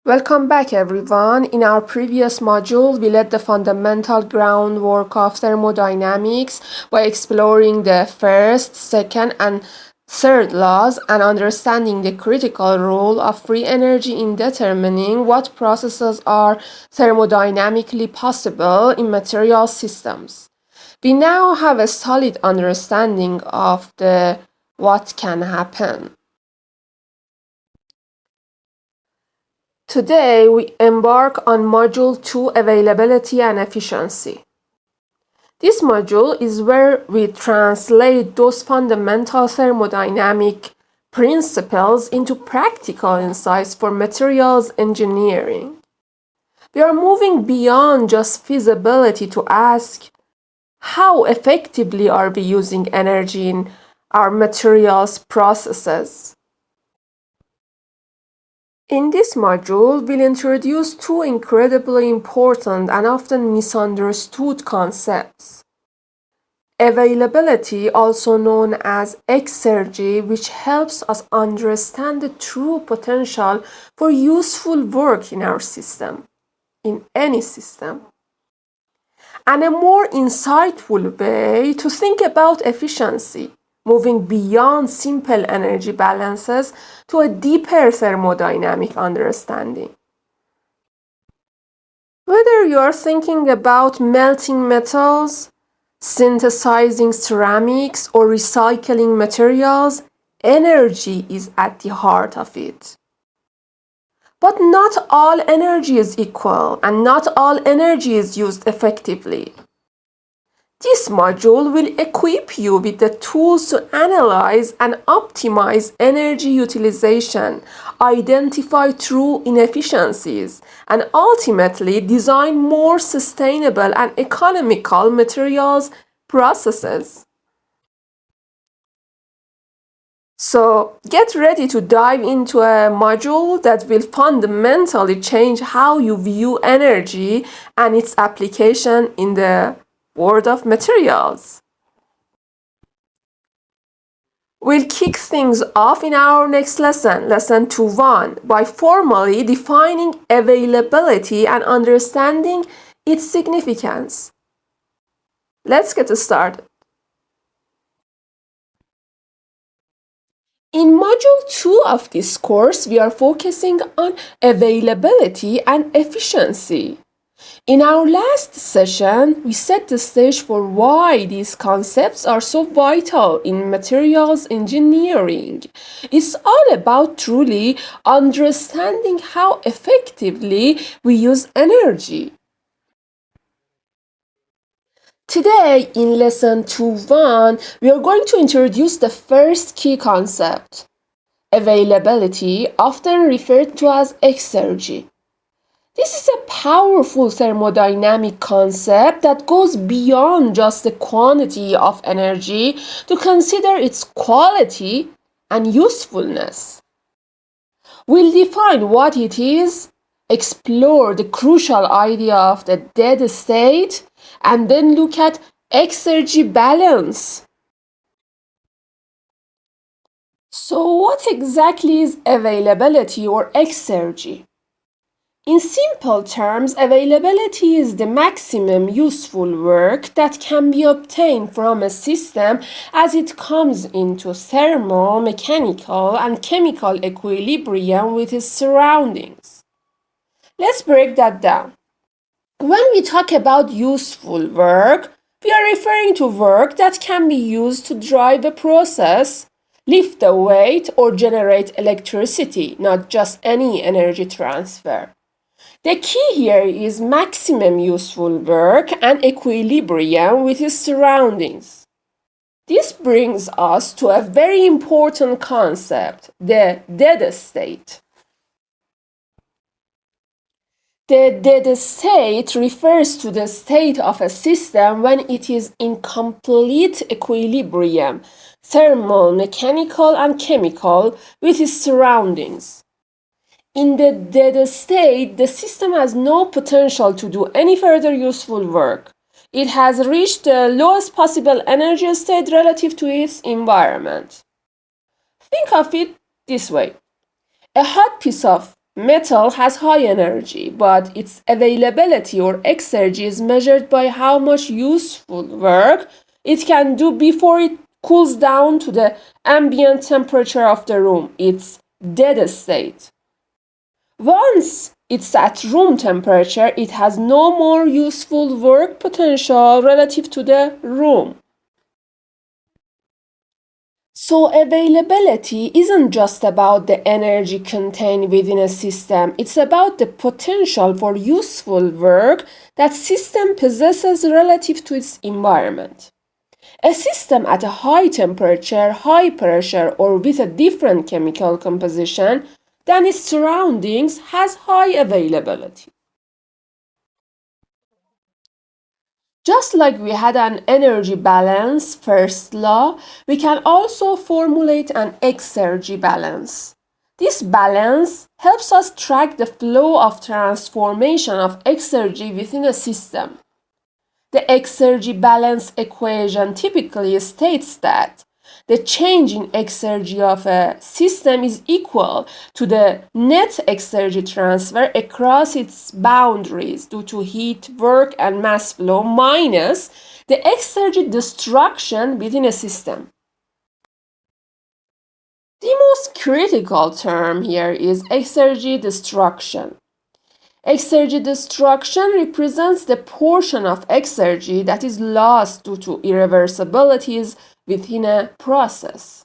Welcome back everyone. In our previous module, we laid the fundamental groundwork of thermodynamics by exploring the first, second, and third laws and understanding the critical role of free energy in determining what processes are thermodynamically possible in material systems. We now have a solid understanding of what can happen. Today, we embark on Module 2, Availability and Efficiency. This module is where we translate those fundamental thermodynamic principles into practical insights for materials engineering. We are moving beyond just feasibility to ask, how effectively are we using energy in our materials processes? In this module, we'll introduce two incredibly important and often misunderstood concepts. Availability, also known as Exergy, which helps us understand the true potential for useful work in our system, in any system. And a more insightful way to think about efficiency, moving beyond simple energy balances to a deeper thermodynamic understanding. Whether you are thinking about melting metals, synthesizing ceramics, or recycling materials, energy is at the heart of it. But not all energy is equal, and not all energy is used effectively. This module will equip you with the tools to analyze and optimize energy utilization, identify true inefficiencies, and ultimately design more sustainable and economical materials processes. So get ready to dive into a module that will fundamentally change how you view energy and its application in the world of materials. We'll kick things off in our next lesson, lesson 2.1, by formally defining availability and understanding its significance. Let's get started. In Module 2 of this course, we are focusing on availability and efficiency. In our last session, we set the stage for why these concepts are so vital in materials engineering. It's all about truly understanding how effectively we use energy. Today, in Lesson 2.1, we are going to introduce the first key concept, availability, often referred to as Exergy. This is a powerful thermodynamic concept that goes beyond just the quantity of energy to consider its quality and usefulness. We'll define what it is, explore the crucial idea of the dead state, and then look at Exergy balance. So what exactly is availability or Exergy? In simple terms, availability is the maximum useful work that can be obtained from a system as it comes into thermal, mechanical, and chemical equilibrium with its surroundings. Let's break that down. When we talk about useful work, we are referring to work that can be used to drive a process, lift a weight, or generate electricity, not just any energy transfer. The key here is maximum useful work and equilibrium with its surroundings. This brings us to a very important concept, the dead state. The dead state refers to the state of a system when it is in complete equilibrium, thermal, mechanical, and chemical, with its surroundings. In the dead state, the system has no potential to do any further useful work. It has reached the lowest possible energy state relative to its environment. Think of it this way. A hot piece of Metal has high energy, but its availability or exergy is measured by how much useful work it can do before it cools down to the ambient temperature of the room, its dead state. Once it's at room temperature, it has no more useful work potential relative to the room. So availability isn't just about the energy contained within a system, it's about the potential for useful work that system possesses relative to its environment. A system at a high temperature, high pressure, or with a different chemical composition than its surroundings has high availability. Just like we had an energy balance, first law, we can also formulate an exergy balance. This balance helps us track the flow of transformation of exergy within a system. The exergy balance equation typically states that the change in exergy of a system is equal to the net exergy transfer across its boundaries due to heat, work, and mass flow minus the exergy destruction within a system. The most critical term here is exergy destruction. Exergy destruction represents the portion of exergy that is lost due to irreversibilities within a process.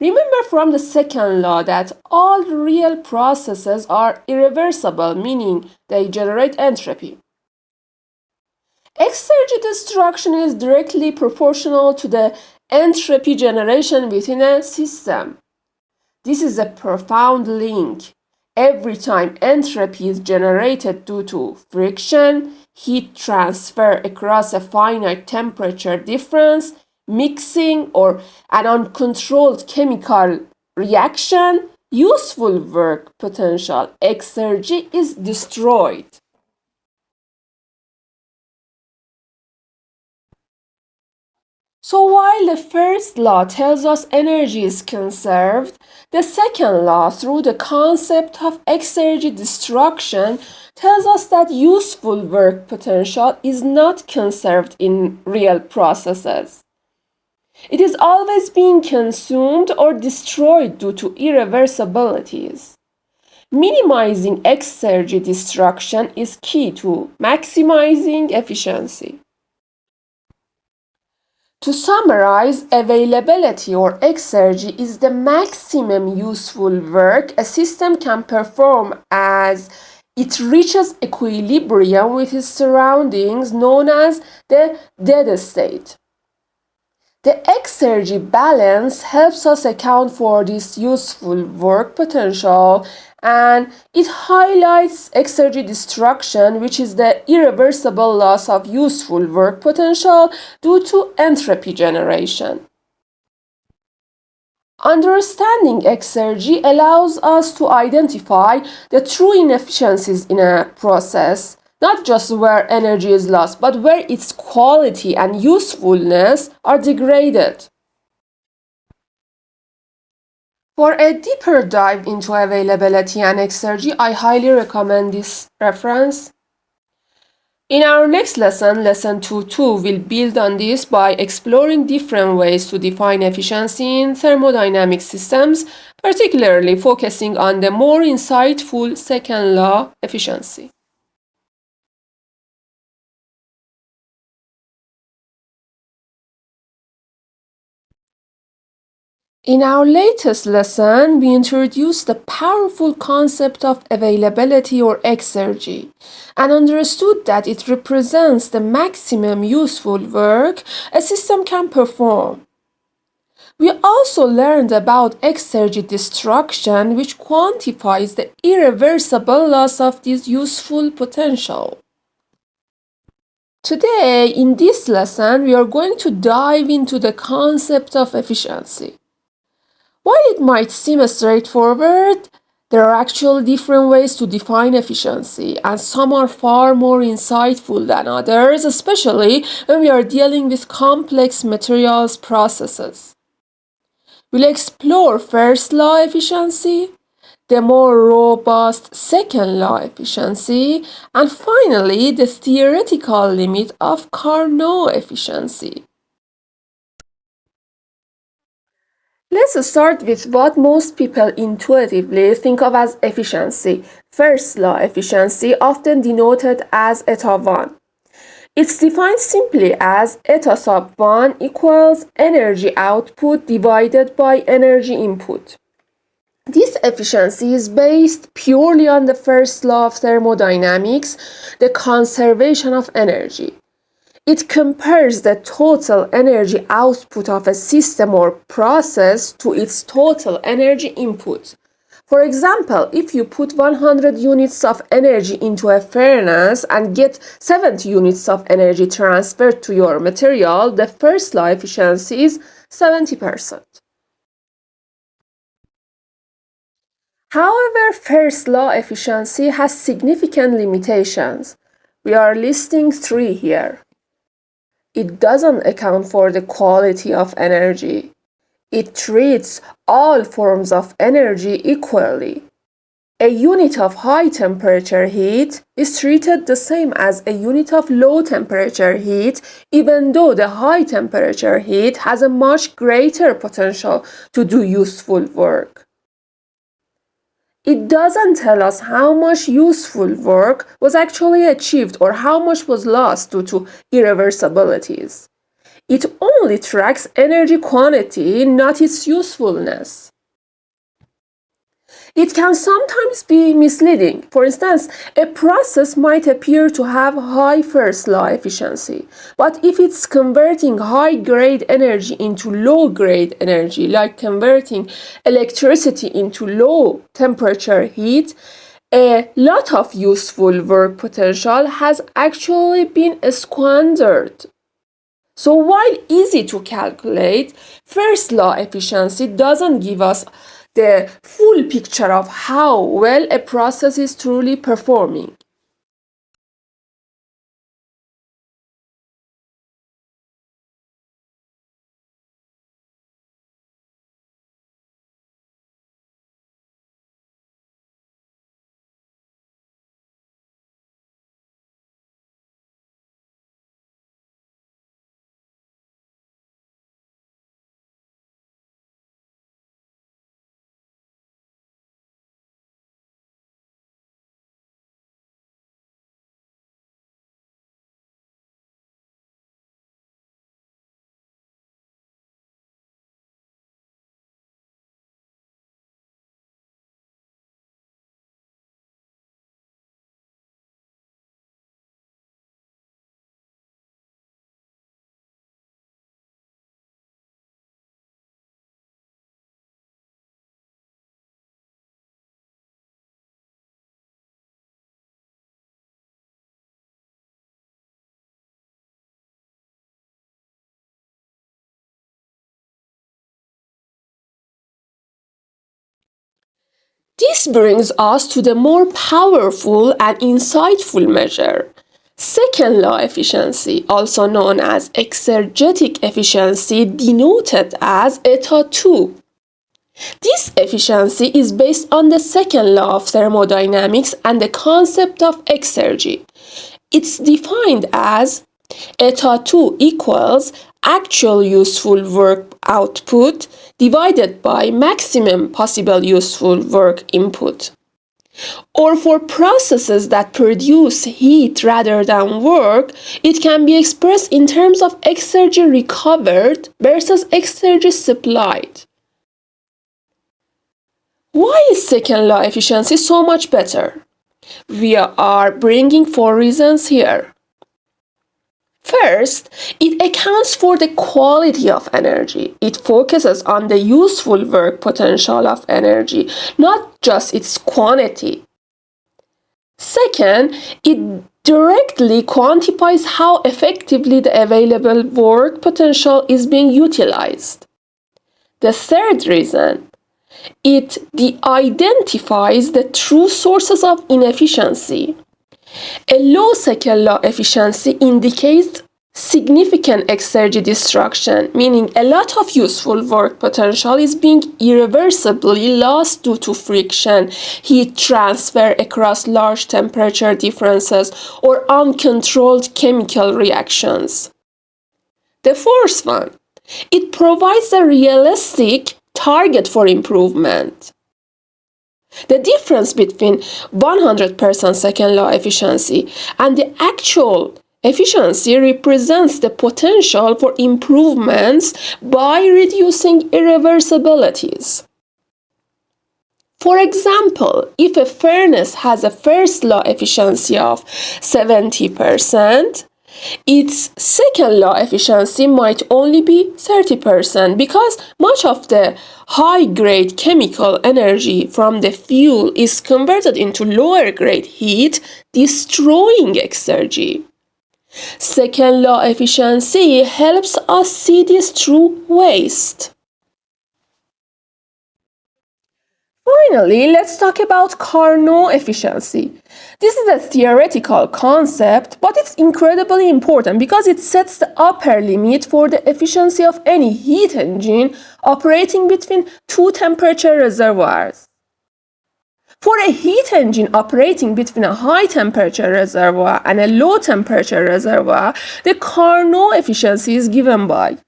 Remember from the second law that all real processes are irreversible, meaning they generate entropy. Exergy destruction is directly proportional to the entropy generation within a system. This is a profound link. Every time entropy is generated due to friction, heat transfer across a finite temperature difference, mixing, or an uncontrolled chemical reaction, useful work potential exergy is destroyed. So while the first law tells us energy is conserved, the second law, through the concept of exergy destruction, tells us that useful work potential is not conserved in real processes. It is always being consumed or destroyed due to irreversibilities. Minimizing exergy destruction is key to maximizing efficiency. To summarize, availability or exergy is the maximum useful work a system can perform as it reaches equilibrium with its surroundings, known as the dead state. The exergy balance helps us account for this useful work potential, and it highlights exergy destruction, which is the irreversible loss of useful work potential due to entropy generation. Understanding exergy allows us to identify the true inefficiencies in a process, not just where energy is lost, but where its quality and usefulness are degraded. For a deeper dive into availability and exergy, I highly recommend this reference. In our next lesson, lesson 2.2, we'll build on this by exploring different ways to define efficiency in thermodynamic systems, particularly focusing on the more insightful second law, efficiency. In our latest lesson, we introduced the powerful concept of availability or exergy and understood that it represents the maximum useful work a system can perform. We also learned about exergy destruction, which quantifies the irreversible loss of this useful potential. Today, in this lesson, we are going to dive into the concept of efficiency. While it might seem straightforward, there are actually different ways to define efficiency, and some are far more insightful than others, especially when we are dealing with complex materials processes. We'll explore first law efficiency, the more robust second law efficiency, and finally the theoretical limit of Carnot efficiency. Let's start with what most people intuitively think of as efficiency. First law efficiency, often denoted as eta 1. It's defined simply as eta sub 1 equals energy output divided by energy input. This efficiency is based purely on the first law of thermodynamics, the conservation of energy. It compares the total energy output of a system or process to its total energy input. For example, if you put 100 units of energy into a furnace and get 70 units of energy transferred to your material, the first law efficiency is 70%. However, first law efficiency has significant limitations. We are listing 3 here. It doesn't account for the quality of energy. It treats all forms of energy equally. A unit of high temperature heat is treated the same as a unit of low temperature heat, even though the high temperature heat has a much greater potential to do useful work. It doesn't tell us how much useful work was actually achieved or how much was lost due to irreversibilities. It only tracks energy quantity, not its usefulness. It can sometimes be misleading. For instance, a process might appear to have high first law efficiency, but if it's converting high-grade energy into low-grade energy, like converting electricity into low-temperature heat, a lot of useful work potential has actually been squandered. So while easy to calculate, first law efficiency doesn't give us the full picture of how well a process is truly performing. This brings us to the more powerful and insightful measure. Second law efficiency, also known as exergetic efficiency, denoted as eta 2. This efficiency is based on the second law of thermodynamics and the concept of exergy. It's defined as eta 2 equals actual useful work output divided by maximum possible useful work input. Or for processes that produce heat rather than work, it can be expressed in terms of exergy recovered versus exergy supplied. Why is second law efficiency so much better? We are bringing 4 reasons here. First, it accounts for the quality of energy. It focuses on the useful work potential of energy, not just its quantity. Second, it directly quantifies how effectively the available work potential is being utilized. The third reason, it identifies the true sources of inefficiency. A low second law efficiency indicates significant exergy destruction, meaning a lot of useful work potential is being irreversibly lost due to friction, heat transfer across large temperature differences, or uncontrolled chemical reactions. The fourth one, it provides a realistic target for improvement. The difference between 100% second law efficiency and the actual efficiency represents the potential for improvements by reducing irreversibilities. For example, if a furnace has a first law efficiency of 70%, its second law efficiency might only be 30% because much of the high-grade chemical energy from the fuel is converted into lower-grade heat, destroying exergy. Second law efficiency helps us see this through waste. Finally, let's talk about Carnot efficiency. This is a theoretical concept, but it's incredibly important because it sets the upper limit for the efficiency of any heat engine operating between two temperature reservoirs. For a heat engine operating between a high temperature reservoir and a low temperature reservoir, the Carnot efficiency is given by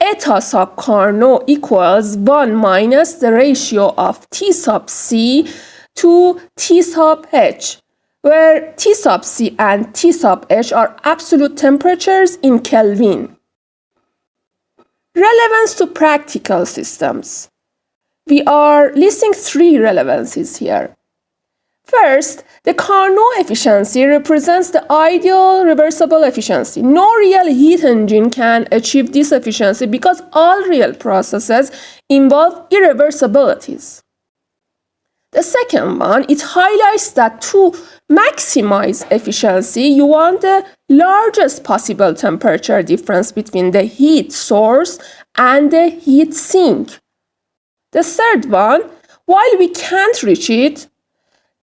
eta sub Carnot equals 1 minus the ratio of T sub C to T sub H, where T sub C and T sub H are absolute temperatures in Kelvin. Relevance to practical systems. We are listing 3 relevances here. First, the Carnot efficiency represents the ideal reversible efficiency. No real heat engine can achieve this efficiency because all real processes involve irreversibilities. The second one, it highlights that to maximize efficiency, you want the largest possible temperature difference between the heat source and the heat sink. The third one, while we can't reach it,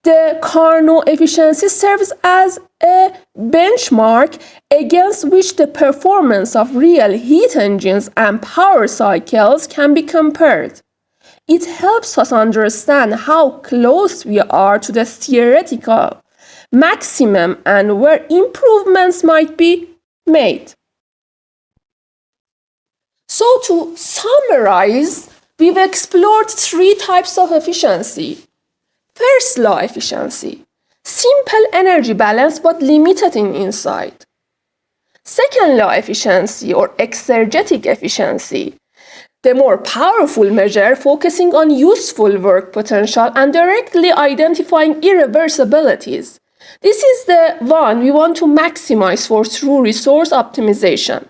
the Carnot efficiency serves as a benchmark against which the performance of real heat engines and power cycles can be compared. It helps us understand how close we are to the theoretical maximum and where improvements might be made. So to summarize, we've explored 3 types of efficiency. First law efficiency, simple energy balance but limited in insight. Second law efficiency or exergetic efficiency, the more powerful measure focusing on useful work potential and directly identifying irreversibilities. This is the one we want to maximize for through resource optimization.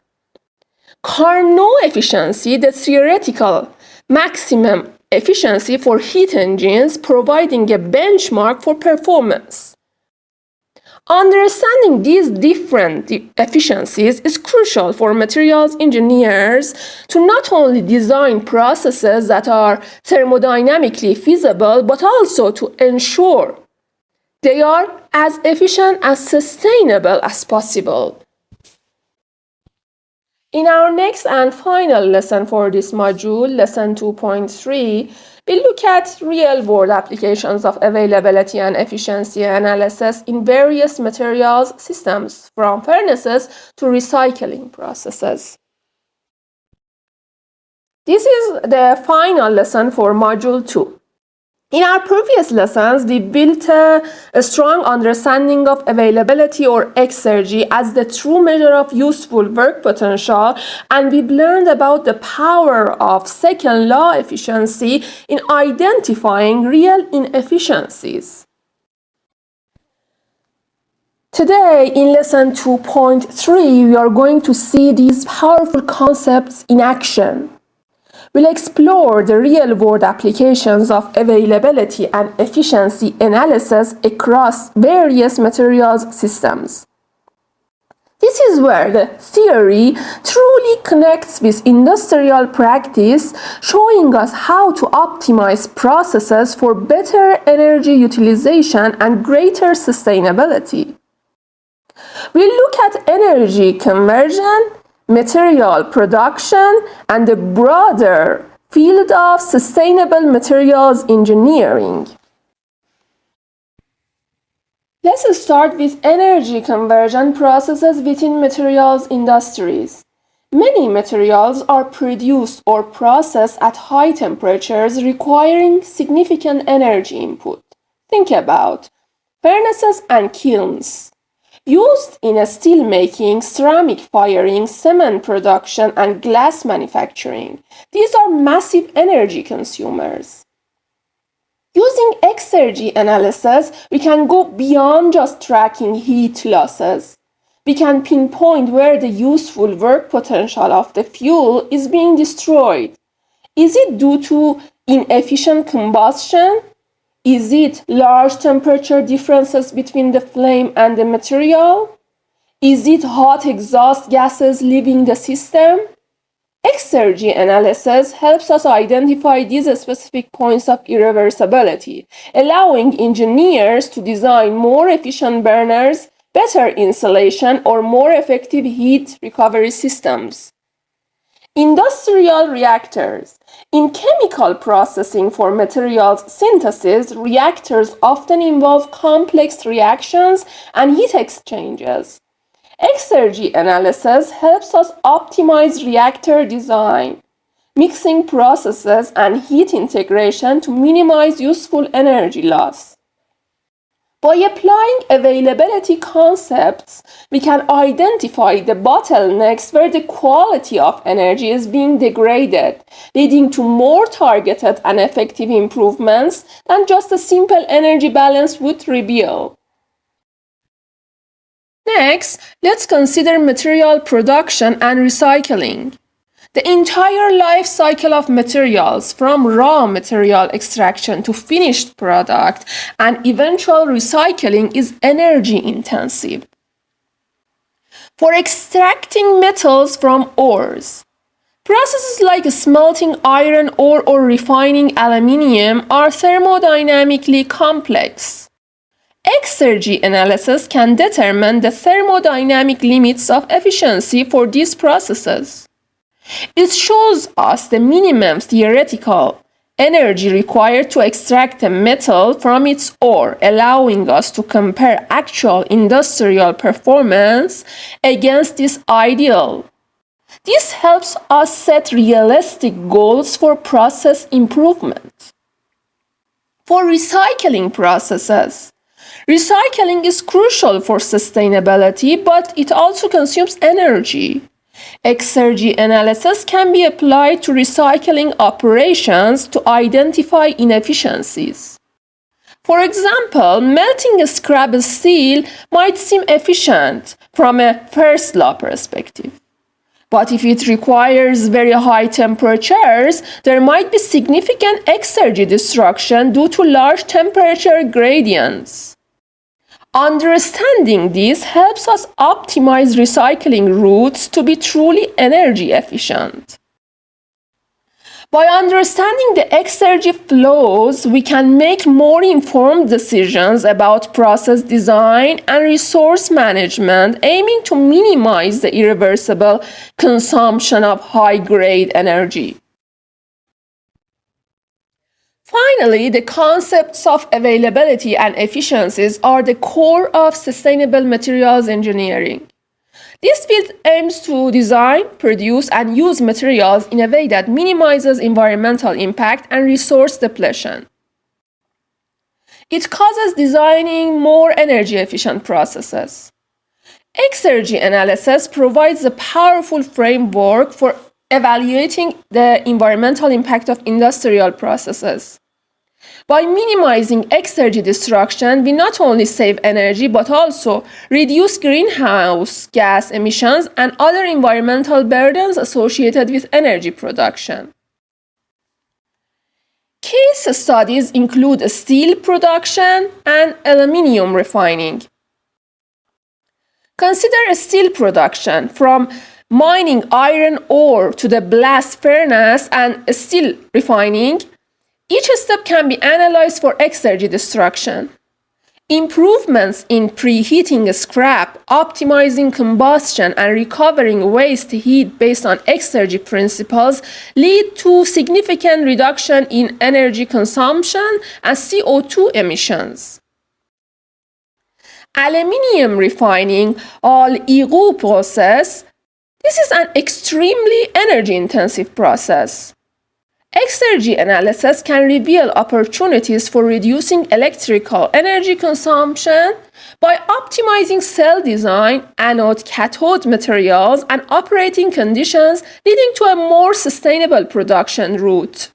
Carnot efficiency, the theoretical maximum efficiency for heat engines, providing a benchmark for performance. Understanding these different efficiencies is crucial for materials engineers to not only design processes that are thermodynamically feasible, but also to ensure they are as efficient and sustainable as possible. In our next and final lesson for this module, lesson 2.3, we look at real-world applications of availability and efficiency analysis in various materials systems, from furnaces to recycling processes. This is the final lesson for module 2. In our previous lessons, we built a strong understanding of availability or exergy as the true measure of useful work potential, and we learned about the power of second law efficiency in identifying real inefficiencies. Today, in lesson 2.3, we are going to see these powerful concepts in action. We'll explore the real-world applications of availability and efficiency analysis across various materials systems. This is where the theory truly connects with industrial practice, showing us how to optimize processes for better energy utilization and greater sustainability. We look at energy conversion, material production, and the broader field of sustainable materials engineering. Let's start with energy conversion processes within materials industries. Many materials are produced or processed at high temperatures requiring significant energy input. Think about furnaces and kilns. Used in steel making, ceramic firing, cement production, and glass manufacturing. These are massive energy consumers. Using Exergy analysis, we can go beyond just tracking heat losses. We can pinpoint where the useful work potential of the fuel is being destroyed. Is it due to inefficient combustion? Is it large temperature differences between the flame and the material? Is it hot exhaust gases leaving the system? Exergy analysis helps us identify these specific points of irreversibility, allowing engineers to design more efficient burners, better insulation, or more effective heat recovery systems. Industrial reactors. In chemical processing for materials synthesis, reactors often involve complex reactions and heat exchanges. Exergy analysis helps us optimize reactor design, mixing processes, and heat integration to minimize useful energy loss. By applying availability concepts, we can identify the bottlenecks where the quality of energy is being degraded, leading to more targeted and effective improvements than just a simple energy balance would reveal. Next, let's consider material production and recycling. The entire life cycle of materials, from raw material extraction to finished product and eventual recycling, is energy intensive. For extracting metals from ores, processes like smelting iron ore or refining aluminium are thermodynamically complex. Exergy analysis can determine the thermodynamic limits of efficiency for these processes. It shows us the minimum theoretical energy required to extract a metal from its ore, allowing us to compare actual industrial performance against this ideal. This helps us set realistic goals for process improvement. For recycling processes, recycling is crucial for sustainability, but it also consumes energy. Exergy analysis can be applied to recycling operations to identify inefficiencies. For example, melting scrap steel might seem efficient from a first law perspective. But if it requires very high temperatures, there might be significant exergy destruction due to large temperature gradients. Understanding this helps us optimize recycling routes to be truly energy efficient. By understanding the exergy flows, we can make more informed decisions about process design and resource management, aiming to minimize the irreversible consumption of high-grade energy. Finally, the concepts of availability and efficiencies are the core of sustainable materials engineering. This field aims to design, produce, and use materials in a way that minimizes environmental impact and resource depletion. It causes designing more energy-efficient processes. Exergy analysis provides a powerful framework for evaluating the environmental impact of industrial processes. By minimizing exergy destruction, we not only save energy but also reduce greenhouse gas emissions and other environmental burdens associated with energy production. Case studies include steel production and aluminum refining. Consider steel production, from mining iron ore to the blast furnace and steel refining. Each step can be analyzed for exergy destruction. Improvements in preheating scrap, optimizing combustion, and recovering waste heat based on Exergy principles lead to significant reduction in energy consumption and CO2 emissions. Aluminium refining, Hall-Héroult process. This is an extremely energy-intensive process. Exergy analysis can reveal opportunities for reducing electrical energy consumption by optimizing cell design, anode-cathode materials, and operating conditions, leading to a more sustainable production route.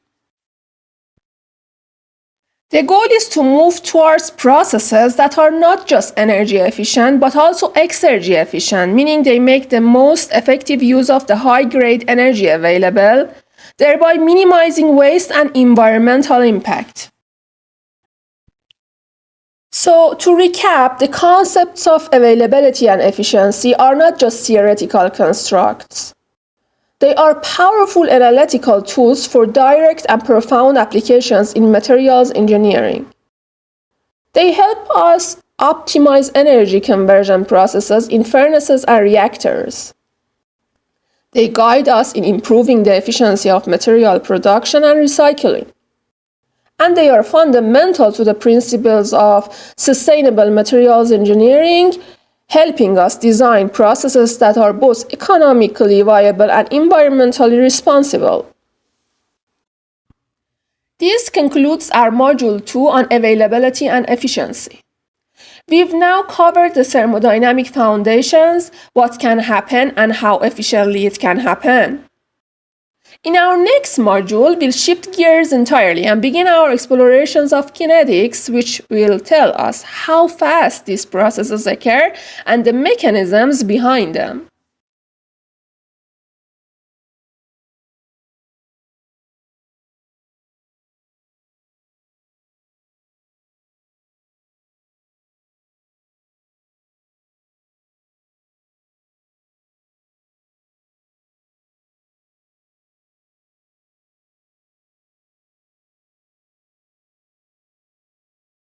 The goal is to move towards processes that are not just energy efficient but also exergy efficient, meaning they make the most effective use of the high-grade energy available, thereby minimizing waste and environmental impact. So, to recap, the concepts of availability and efficiency are not just theoretical constructs. They are powerful analytical tools for direct and profound applications in materials engineering. They help us optimize energy conversion processes in furnaces and reactors. They guide us in improving the efficiency of material production and recycling. And they are fundamental to the principles of sustainable materials engineering, helping us design processes that are both economically viable and environmentally responsible. This concludes our Module 2 on availability and efficiency. We've now covered the thermodynamic foundations, what can happen and how efficiently it can happen. In our next module, we'll shift gears entirely and begin our explorations of kinetics, which will tell us how fast these processes occur and the mechanisms behind them.